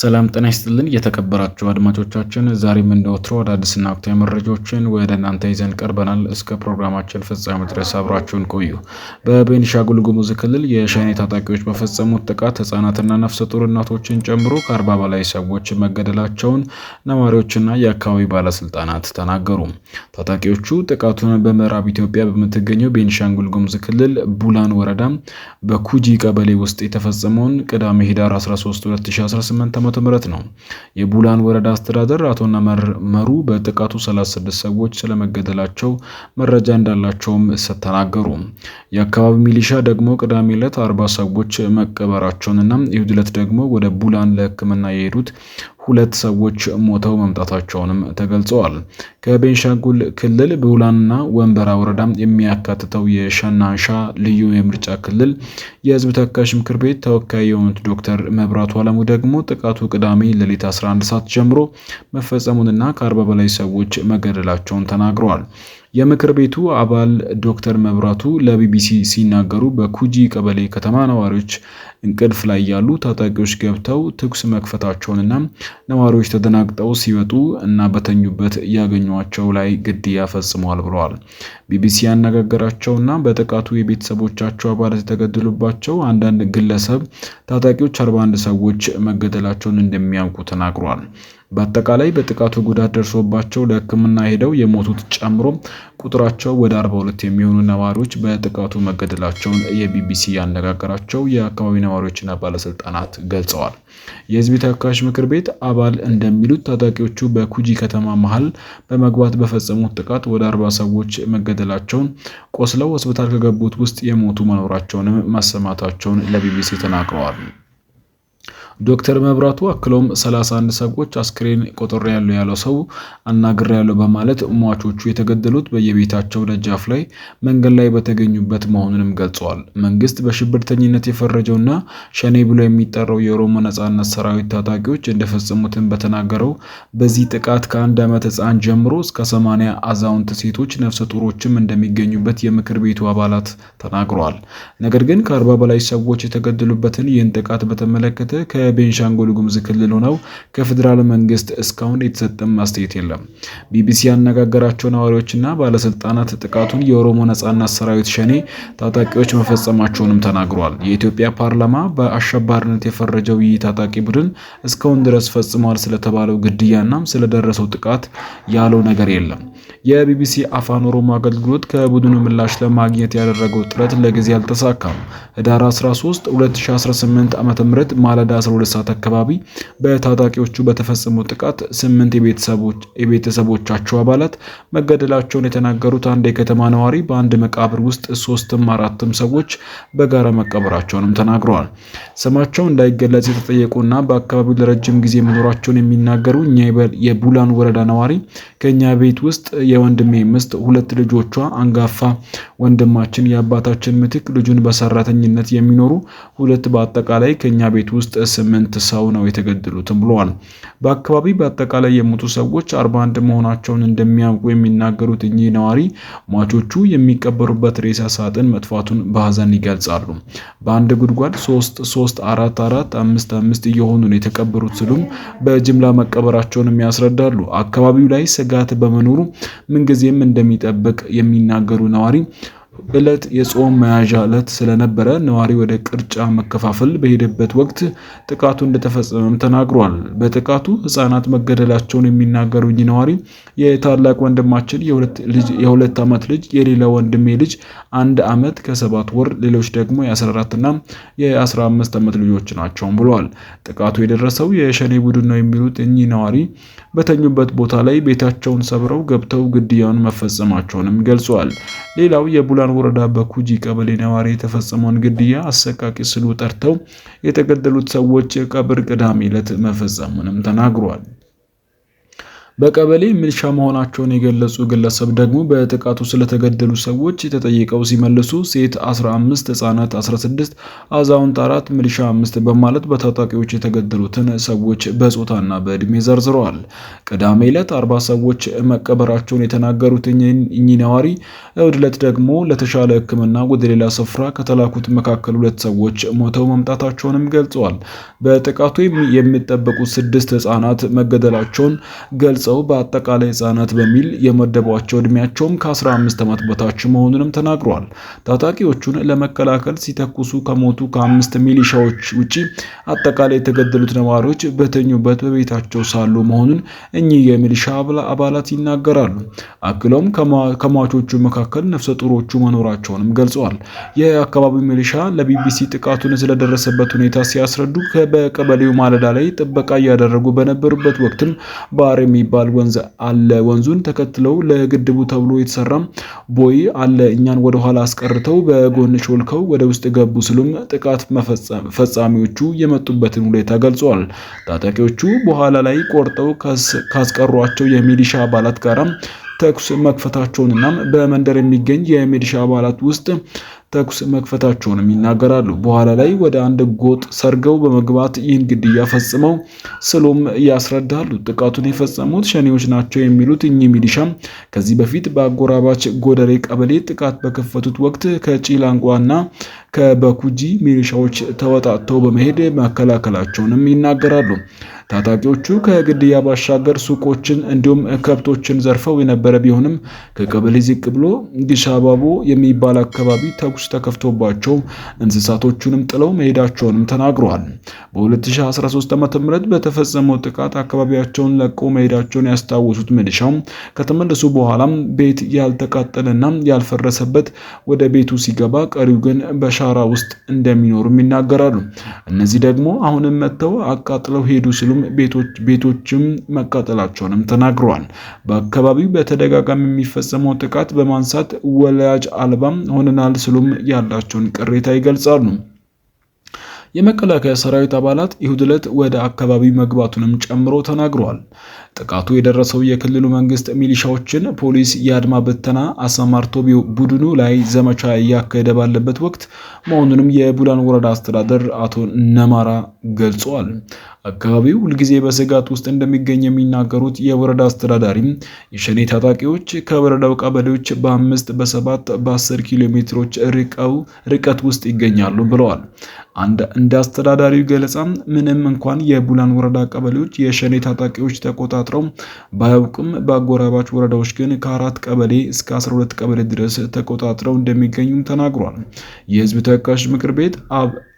ሰላም ጤና ይስጥልን የተከበራችሁ አድማጮቻችን ዛሬም እንደወትሮ አዳዲስና ወቅታዊ መረጃዎችን ወደ እናንተ ይዘን ቀርበናል። እስከ ፕሮግራማችን ፍጻሜ ድረስ አብራችሁን ቆዩ። በቤኒሻንጉል ጉሙዝ ክልል የሸኔ ታጣቂዎች በፈጸሙት ጥቃት ህጻናትና ነፍሰ ጡር እናቶችን ጨምሮ ከ40 በላይ ሰዎች መገደላቸውን ነዋሪዎችና የአካባቢ ባለስልጣናት ተናገሩ። ታጣቂዎቹ ጥቃቱን በምዕራብ ኢትዮጵያ በምትገኘው ቤኒሻንጉል ጉሙዝ ክልል ቡላን ወረዳ በኩጂ ቀበሌ ውስጥ የተፈጸመውን ቅዳሜ ህዳር 13 2018 ዓ.ም ነው። የቡላን ወረዳ አስተዳደር አቶ መሩ በጥቃቱ 36 ሰዎች ስለመገደላቸው መረጃ እንዳላቸውም ተናገሩ። የአካባቢ ሚሊሻ ደግሞ ቅዳሜ ዕለት 40 ሰዎች መቀበራቸውንና እሁድ ዕለት ደግሞ ወደ ቡላን ለሕክምና የሄዱት 2 ሰዎች ሞተው መምጣታቸውንም ተገልጸዋል። ከቤንሻንጉል ክልል ቡላንና ወንበራ ወረዳ የሚያካትተው የሸናንሻ ልዩ የምርጫ ክልል የህዝብ ተወካዮች ምክር ቤት ተወካይ የሆኑት ዶክተር መብራቱ አለሙ ደግሞ ጥቃቱ ቅዳሜ ሌሊት 11 ሰዓት ጀምሮ መፈጸሙንና ከ40 በላይ ሰዎች መገደላቸውን ተናግረዋል። የምክር ቤቱ አባል ዶክተር መብራቱ ለቢቢሲ ሲናገሩ በኩጂ ቀበሌ ከተማ ነዋሪዎች እንቅልፍ ላይ ያሉ ታጣቂዎች ገብተው ተኩስ መክፈታቸውንና ነዋሪዎች ተደናግጠው ሲወጡ እና በተኙበት ያገኟቸው ላይ ግድያ ፈጽመዋል ብለዋል። ቢቢሲ ያነጋገራቸውና በጥቃቱ የቤተሰቦቻቸው አባላት የተገደሉባቸው አንዳንድ ግለሰብ ታጣቂዎች 41 ሰዎች መገደላቸውን እንደሚያውቁ ተናግረዋል። በአጠቃላይ በጥቃቱ ጉዳት ደርሶባቸው ለሕክምና ሄደው የሞቱት ጨምሮ ቁጥራቸው ወደ 42 የሚሆኑ ነዋሪዎች በጥቃቱ መገደላቸውን የቢቢሲ ያነጋገራቸው የአካባቢ ነዋሪዎችና ባለስልጣናት ገልጸዋል። የህዝብ ተወካዮች ምክር ቤት አባል እንደሚሉት ታጣቂዎቹ በኩጂ ከተማ መሃል በመግባት በፈጸሙት ጥቃት ወደ 40 ሰዎች መገደላቸውን፣ ቆስለው ሆስፒታል ከገቡት ውስጥ የሞቱ መኖራቸውንም ማሰማታቸውን ለቢቢሲ ተናግረዋል። ዶክተር መብራቱ አክለውም 31 ሰዎች አስክሬን ቆጥሬ ያለው ሰው አናግሬያለሁ በማለት ሟቾቹ የተገደሉት በየቤታቸው ደጃፍ ላይ መንገድ ላይ በተገኙበት መሆኑንም ገልጸዋል። መንግስት በሽብርተኝነት የፈረጀውና ሸኔ ብሎ የሚጠራው የኦሮሞ ነጻነት ሰራዊት ታጣቂዎች እንደፈጸሙትን በተናገረው በዚህ ጥቃት ከ1 ዓመት ህፃን ጀምሮ እስከ 80 አዛውንት ሴቶች ነፍሰ ጡሮችም እንደሚገኙበት የምክር ቤቱ አባላት ተናግረዋል። ነገር ግን ከ40 በላይ ሰዎች የተገደሉበትን ይህን ጥቃት በተመለከተ ቤንሻንጉል ጉሙዝ ክልል ሆነው ከፌደራል መንግስት እስካሁን የተሰጠ አስተያየት የለም። ቢቢሲ ያነጋገራቸው ነዋሪዎችና ባለስልጣናት ጥቃቱን የኦሮሞ ነጻነት ሰራዊት ሸኔ ታጣቂዎች መፈጸማቸውንም ተናግረዋል። የኢትዮጵያ ፓርላማ በአሸባሪነት የፈረጀው ይህ ታጣቂ ቡድን እስካሁን ድረስ ፈጽሟል ስለተባለው ግድያና ስለደረሰው ጥቃት ያለው ነገር የለም። የቢቢሲ አፋን ኦሮሞ አገልግሎት ከቡድኑ ምላሽ ለማግኘት ያደረገው ጥረት ለጊዜ አልተሳካም። ህዳር 13 2018 ዓ.ም ማለዳ 12 ሰዓት አካባቢ በታጣቂዎቹ በተፈጸመው ጥቃት 8 የቤተሰቦቻቸው አባላት መገደላቸውን የተናገሩት አንድ የከተማ ነዋሪ በአንድ መቃብር ውስጥ 3ም 4ም ሰዎች በጋራ መቀበራቸውንም ተናግረዋል። ስማቸው እንዳይገለጽ የተጠየቁና በአካባቢው ለረጅም ጊዜ መኖራቸውን የሚናገሩ እኛ የቡላን ወረዳ ነዋሪ ከኛ ቤት ውስጥ የወንድሜ ሚስት 2 ልጆቿ አንጋፋ ወንድማችን የአባታችን ምትክ ልጁን በሰራተኝነት የሚኖሩ 2 በአጠቃላይ ከኛ ቤት ውስጥ 8 ሰው ነው የተገደሉትም ብለዋል። በአካባቢ በአጠቃላይ የሞቱ ሰዎች 41 መሆናቸውን እንደሚያውቁ የሚናገሩት እኚህ ነዋሪ ሟቾቹ የሚቀበሩበት ሬሳ ሳጥን መጥፋቱን በሐዘን ይገልጻሉ። በአንድ ጉድጓድ 3 3 4 4 5 5 እየሆኑ ነው የተቀበሩት ሲሉም በጅምላ መቀበራቸውን ያስረዳሉ። አካባቢው ላይ ስጋት በመኖሩ ምንጊዜም እንደሚጠብቅ የሚናገሩ ነዋሪ ዕለት የጾም መያዣ ዕለት ስለነበረ ነዋሪ ወደ ቅርጫ መከፋፈል በሄደበት ወቅት ጥቃቱ እንደተፈጸመም ተናግሯል። በጥቃቱ ህፃናት መገደላቸውን የሚናገሩ እኚህ ነዋሪ የታላቅ ወንድማችን የ2 ዓመት ልጅ የሌላ ወንድሜ ልጅ 1 ዓመት ከ7 ወር ሌሎች ደግሞ የ14 እና የ15 ዓመት ልጆች ናቸው ብለዋል። ጥቃቱ የደረሰው የሸኔ ቡድን ነው የሚሉት እኚህ ነዋሪ በተኙበት ቦታ ላይ ቤታቸውን ሰብረው ገብተው ግድያውን መፈጸማቸውንም ገልጸዋል። ሌላው የቡላን ወረዳ በኩጂ ቀበሌ ነዋሪ የተፈጸመውን ግድያ አሰቃቂ ስሉ ጠርተው የተገደሉት ሰዎች ቀብር ቅዳሜ ዕለት መፈጸሙንም ተናግሯል። በቀበሌ ሚሊሻ መሆናቸውን የገለጹ ግለሰብ ደግሞ በጥቃቱ ስለተገደሉ ሰዎች ተጠይቀው ሲመልሱ ሴት 15፣ ህጻናት 16፣ አዛውንት 4፣ ሚሊሻ 5 በማለት በታጣቂዎች የተገደሉትን ሰዎች በጾታና በእድሜ ዘርዝረዋል። ቅዳሜ ዕለት 40 ሰዎች መቀበራቸውን የተናገሩት እኚህ ነዋሪ እሁድ ዕለት ደግሞ ለተሻለ ሕክምና ወደ ሌላ ስፍራ ከተላኩት መካከል 2 ሰዎች ሞተው መምጣታቸውንም ገልጸዋል። በጥቃቱ የሚጠበቁት 6 ህጻናት መገደላቸውን ገልጸው በአጠቃላይ ህጻናት በሚል የመደቧቸው እድሜያቸውም ከ15 ዓመት በታች መሆኑንም ተናግረዋል። ታጣቂዎቹን ለመከላከል ሲተኩሱ ከሞቱ ከ5 ሚሊሻዎች ውጪ አጠቃላይ የተገደሉት ነዋሪዎች በተኙበት በቤታቸው ሳሉ መሆኑን እኚህ የሚሊሻ አባላት ይናገራሉ። አክለውም ከሟቾቹ መካከል ነፍሰ ጡሮቹ መኖራቸውንም ገልጸዋል። የአካባቢው ሚሊሻ ለቢቢሲ ጥቃቱን ስለደረሰበት ሁኔታ ሲያስረዱ በቀበሌው ማለዳ ላይ ጥበቃ እያደረጉ በነበሩበት ወቅትም ባር የሚባል ወንዝ አለ። ወንዙን ተከትለው ለግድቡ ተብሎ የተሰራ ቦይ አለ። እኛን ወደ ኋላ አስቀርተው በጎን ሾልከው ወደ ውስጥ ገቡ ሲሉም ጥቃት ፈጻሚዎቹ የመጡበትን ሁኔታ ገልጸዋል። ታጣቂዎቹ በኋላ ላይ ቆርጠው ካስቀሯቸው የሚሊሻ አባላት ጋር ተኩስ መክፈታቸውንና በመንደር የሚገኝ የሚሊሻ አባላት ውስጥ ተኩስ መክፈታቸውንም ይናገራሉ። በኋላ ላይ ወደ አንድ ጎጥ ሰርገው በመግባት ይህን ግድያ ፈጽመው ስሎም ያስረዳሉ። ጥቃቱን የፈጸሙት ሸኔዎች ናቸው የሚሉት እኚህ ሚሊሻ ከዚህ በፊት በአጎራባች ጎደሬ ቀበሌ ጥቃት በከፈቱት ወቅት ከጪላንቋና ከበኩጂ ሚሊሻዎች ተወጣጥተው በመሄድ መከላከላቸውንም ይናገራሉ። ታጣቂዎቹ ከግድያ ባሻገር ሱቆችን እንዲሁም ከብቶችን ዘርፈው የነበረ ቢሆንም ከቀበሌ ዝቅ ብሎ ጊሻባቦ የሚባል አካባቢ ተኩስ ተከፍቶባቸው እንስሳቶቹንም ጥለው መሄዳቸውንም ተናግረዋል። በ2013 ዓ.ም በተፈጸመው ጥቃት አካባቢያቸውን ለቀው መሄዳቸውን ያስታወሱት ሚሊሻው ከተመለሱ በኋላም ቤት ያልተቃጠለና ያልፈረሰበት ወደ ቤቱ ሲገባ ቀሪው ግን በሻራ ውስጥ እንደሚኖሩም ይናገራሉ። እነዚህ ደግሞ አሁንም መጥተው አቃጥለው ሄዱ ሲሉም ቤቶችም መቃጠላቸውንም ተናግረዋል። በአካባቢው በተደጋጋሚ የሚፈጸመው ጥቃት በማንሳት ወላጅ አልባም ሆነናል ሲሉም ያላቸውን ቅሬታ ይገልጻሉ። የመከላከያ ሰራዊት አባላት እሁድ ዕለት ወደ አካባቢው መግባቱንም ጨምሮ ተናግረዋል። ጥቃቱ የደረሰው የክልሉ መንግስት ሚሊሻዎችን ፖሊስ የአድማ በተና አሰማርቶ ቡድኑ ላይ ዘመቻ እያካሄደ ባለበት ወቅት መሆኑንም የቡላን ወረዳ አስተዳደር አቶ ነማራ ገልጸዋል። አካባቢው ሁልጊዜ በስጋት ውስጥ እንደሚገኝ የሚናገሩት የወረዳ አስተዳዳሪም የሸኔ ታጣቂዎች ከወረዳው ቀበሌዎች በ5፣ በ7፣ በ10 ኪሎ ሜትሮች ርቀት ውስጥ ይገኛሉ ብለዋል። እንደ አስተዳዳሪው ገለጻ ምንም እንኳን የቡላን ወረዳ ቀበሌዎች የሸኔ ታጣቂዎች ተቆጣጥረው ባያውቅም በአጎራባች ወረዳዎች ግን ከ4 ቀበሌ እስከ 12 ቀበሌ ድረስ ተቆጣጥረው እንደሚገኙም ተናግሯል። የህዝብ ተወካዮች ምክር ቤት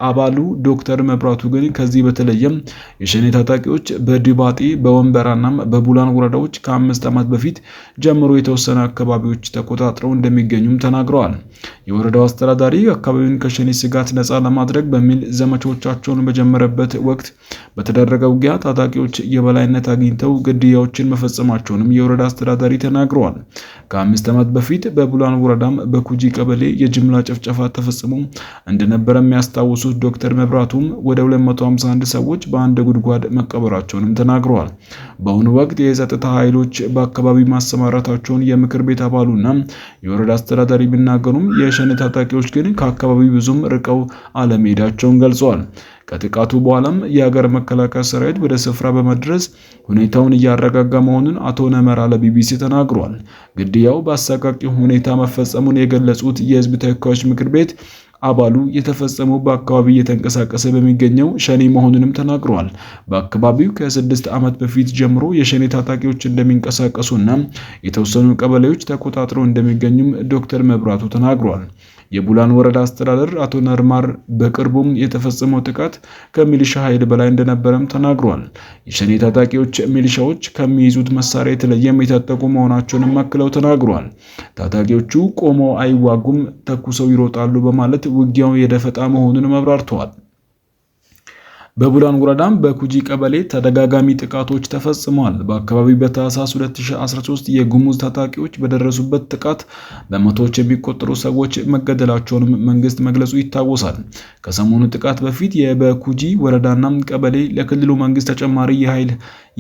አባሉ ዶክተር መብራቱ ግን ከዚህ በተለየም የሸኔ ታጣቂዎች በድባጤ በወንበራና በቡላን ወረዳዎች ከ5 ዓመት በፊት ጀምሮ የተወሰነ አካባቢዎች ተቆጣጥረው እንደሚገኙም ተናግረዋል። የወረዳው አስተዳዳሪ አካባቢውን ከሸኔ ስጋት ነፃ ለማድረግ በሚል ዘመቻዎቻቸውን በጀመረበት ወቅት በተደረገው ውጊያ ታጣቂዎች የበላይነት አግኝተው ግድያዎችን መፈጸማቸውንም የወረዳ አስተዳዳሪ ተናግረዋል። ከ5 ዓመት በፊት በቡላን ወረዳም በኩጂ ቀበሌ የጅምላ ጭፍጨፋ ተፈጽሞ እንደነበረ የሚያስታውሱት ዶክተር መብራቱም ወደ 251 ሰዎች በአንድ ጉድጓድ መቀበራቸውንም ተናግረዋል። በአሁኑ ወቅት የጸጥታ ኃይሎች በአካባቢው ማሰማራታቸውን የምክር ቤት አባሉና የወረዳ አስተዳዳሪ ቢናገሩም የሸኔ ታጣቂዎች ግን ከአካባቢው ብዙም ርቀው አለመሄዳቸውን ገልጸዋል። ከጥቃቱ በኋላም የሀገር መከላከያ ሰራዊት ወደ ስፍራ በመድረስ ሁኔታውን እያረጋጋ መሆኑን አቶ ነመራ ለቢቢሲ ተናግረዋል። ግድያው በአሰቃቂ ሁኔታ መፈጸሙን የገለጹት የህዝብ ተወካዮች ምክር ቤት አባሉ የተፈጸመው በአካባቢው እየተንቀሳቀሰ በሚገኘው ሸኔ መሆኑንም ተናግረዋል። በአካባቢው ከ6 ዓመት በፊት ጀምሮ የሸኔ ታጣቂዎች እንደሚንቀሳቀሱና የተወሰኑ ቀበሌዎች ተቆጣጥረው እንደሚገኙም ዶክተር መብራቱ ተናግረዋል። የቡላን ወረዳ አስተዳደር አቶ ነርማር በቅርቡም የተፈጸመው ጥቃት ከሚሊሻ ኃይል በላይ እንደነበረም ተናግረዋል። የሸኔ ታጣቂዎች ሚሊሻዎች ከሚይዙት መሳሪያ የተለየም የታጠቁ መሆናቸውንም አክለው ተናግረዋል። ታጣቂዎቹ ቆመው አይዋጉም፣ ተኩሰው ይሮጣሉ በማለት ውጊያው የደፈጣ መሆኑን አብራርተዋል። በቡላን ወረዳም በኩጂ ቀበሌ ተደጋጋሚ ጥቃቶች ተፈጽመዋል። በአካባቢው በታህሳስ 2013 የጉሙዝ ታጣቂዎች በደረሱበት ጥቃት በመቶዎች የሚቆጠሩ ሰዎች መገደላቸውንም መንግስት መግለጹ ይታወሳል። ከሰሞኑ ጥቃት በፊት በኩጂ ወረዳና ቀበሌ ለክልሉ መንግስት ተጨማሪ የኃይል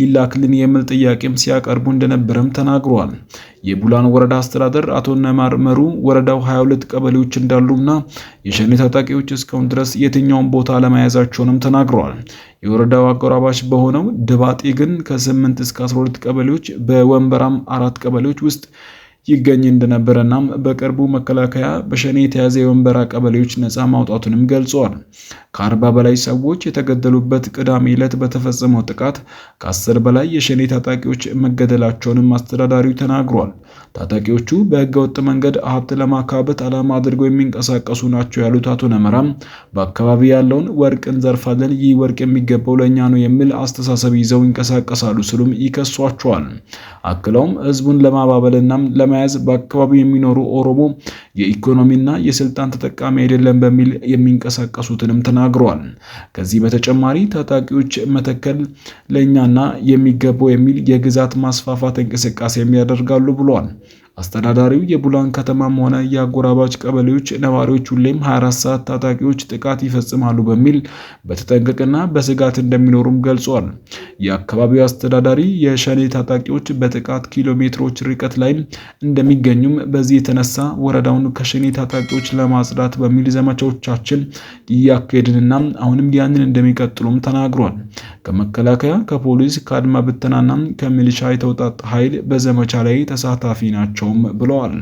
ይላክልን የሚል ጥያቄም ሲያቀርቡ እንደነበረም ተናግረዋል። የቡላን ወረዳ አስተዳደር አቶ ነማር መሩ ወረዳው 22 ቀበሌዎች እንዳሉና የሸኔ ታጣቂዎች እስካሁን ድረስ የትኛውን ቦታ ለመያዛቸውንም ተናግረዋል። የወረዳው አጎራባች በሆነው ድባጤ ግን ከ8 እስከ 12 ቀበሌዎች በወንበራም 4 ቀበሌዎች ውስጥ ይገኝ እንደነበረና በቅርቡ መከላከያ በሸኔ የተያዘ የወንበራ ቀበሌዎች ነፃ ማውጣቱንም ገልጸዋል። ከ40 በላይ ሰዎች የተገደሉበት ቅዳሜ ዕለት በተፈጸመው ጥቃት ከ10 በላይ የሸኔ ታጣቂዎች መገደላቸውንም አስተዳዳሪው ተናግሯል። ታጣቂዎቹ በህገወጥ መንገድ ሀብት ለማካበት ዓላማ አድርገው የሚንቀሳቀሱ ናቸው ያሉት አቶ ነመራም በአካባቢ ያለውን ወርቅ እንዘርፋለን፣ ይህ ወርቅ የሚገባው ለእኛ ነው የሚል አስተሳሰብ ይዘው ይንቀሳቀሳሉ ሲሉም ይከሷቸዋል። አክለውም ህዝቡን ለማባበልና ለመያዝ በአካባቢው የሚኖሩ ኦሮሞ የኢኮኖሚና የስልጣን ተጠቃሚ አይደለም በሚል የሚንቀሳቀሱትንም ተናግረዋል። ከዚህ በተጨማሪ ታጣቂዎች መተከል ለእኛና የሚገባው የሚል የግዛት ማስፋፋት እንቅስቃሴ ያደርጋሉ ብለዋል። አስተዳዳሪው የቡላን ከተማም ሆነ የአጎራባች ቀበሌዎች ነዋሪዎች ሁሌም 24 ሰዓት ታጣቂዎች ጥቃት ይፈጽማሉ በሚል በተጠንቀቅና በስጋት እንደሚኖሩም ገልጿል። የአካባቢው አስተዳዳሪ የሸኔ ታጣቂዎች በጥቃት ኪሎ ሜትሮች ርቀት ላይ እንደሚገኙም በዚህ የተነሳ ወረዳውን ከሸኔ ታጣቂዎች ለማጽዳት በሚል ዘመቻዎቻችን እያካሄድንና አሁንም ያንን እንደሚቀጥሉም ተናግሯል። ከመከላከያ፣ ከፖሊስ፣ ከአድማ ብተናና ከሚሊሻ የተውጣጣ ኃይል በዘመቻ ላይ ተሳታፊ ናቸው ብለዋል።